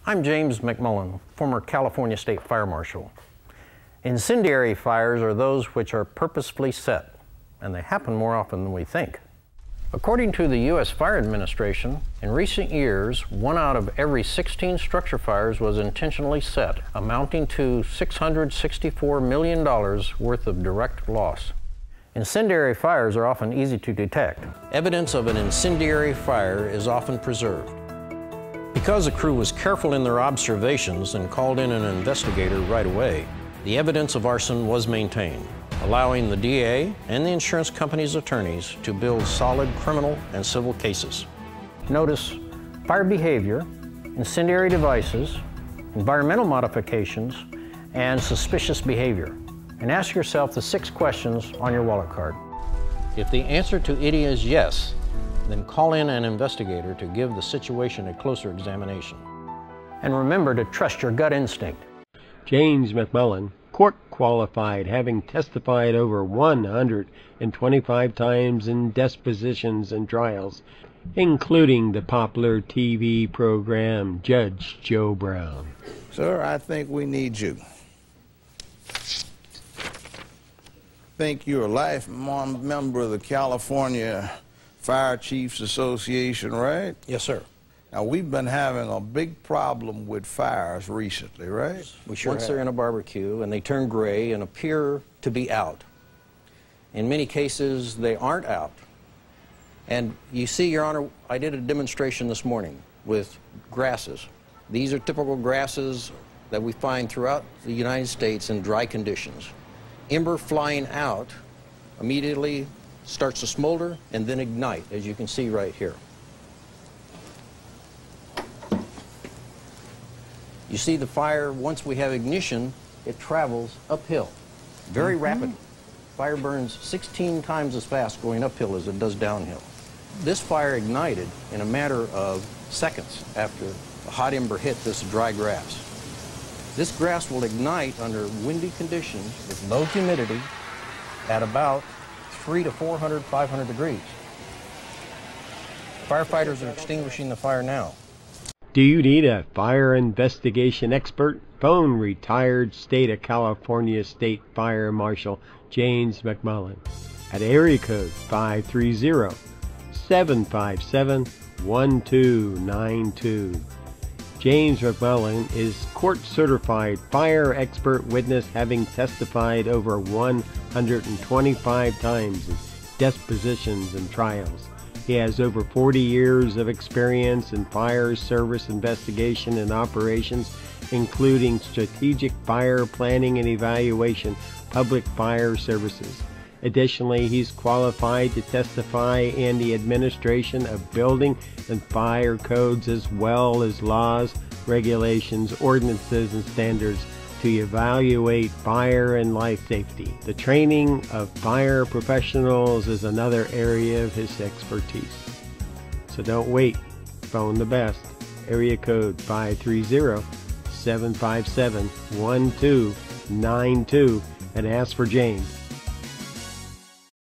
I'm James McMullen, former California State Fire Marshal. Incendiary fires are those which are purposefully set, and they happen more often than we think. According to the U.S. Fire Administration, in recent years, 1 out of every 16 structure fires was intentionally set, amounting to $664 million worth of direct loss. Incendiary fires are often easy to detect. Evidence of an incendiary fire is often preserved. Because the crew was careful in their observations and called in an investigator right away, the evidence of arson was maintained, allowing the DA and the insurance company's attorneys to build solid criminal and civil cases. Notice fire behavior, incendiary devices, environmental modifications, and suspicious behavior. And ask yourself the 6 questions on your wallet card. If the answer to it is yes, then call in an investigator to give the situation a closer examination. And remember to trust your gut instinct. James McMullen, court qualified, having testified over 125 times in depositions and trials, including the popular TV program Judge Joe Brown. Sir, I think we need you. Think you're a lifelong member of the California Fire Chiefs Association, right? Yes, sir. Now, we've been having a big problem with fires recently, right? We sure Once they're in a barbecue and they turn gray and appear to be out. In many cases, they aren't out. And you see, Your Honor, I did a demonstration this morning with grasses. These are typical grasses that we find throughout the United States in dry conditions. Ember flying out immediately starts to smolder and then ignite, as you can see right here. You see the fire, once we have ignition, it travels uphill very rapidly. Fire burns 16 times as fast going uphill as it does downhill. This fire ignited in a matter of seconds after the hot ember hit this dry grass. This grass will ignite under windy conditions with low humidity at about 300 to 400, 500 degrees. Firefighters are extinguishing the fire now. Do you need a fire investigation expert? Phone retired State of California State Fire Marshal James McMullen at area code 530-757-1292. James McMullen is court-certified fire expert witness, having testified over 125 times in depositions and trials. He has over 40 years of experience in fire service investigation and operations, including strategic fire planning and evaluation, public fire services. Additionally, he's qualified to testify in the administration of building and fire codes, as well as laws, regulations, ordinances, and standards to evaluate fire and life safety. The training of fire professionals is another area of his expertise. So don't wait. Phone the best. Area code 530-757-1292 and ask for James.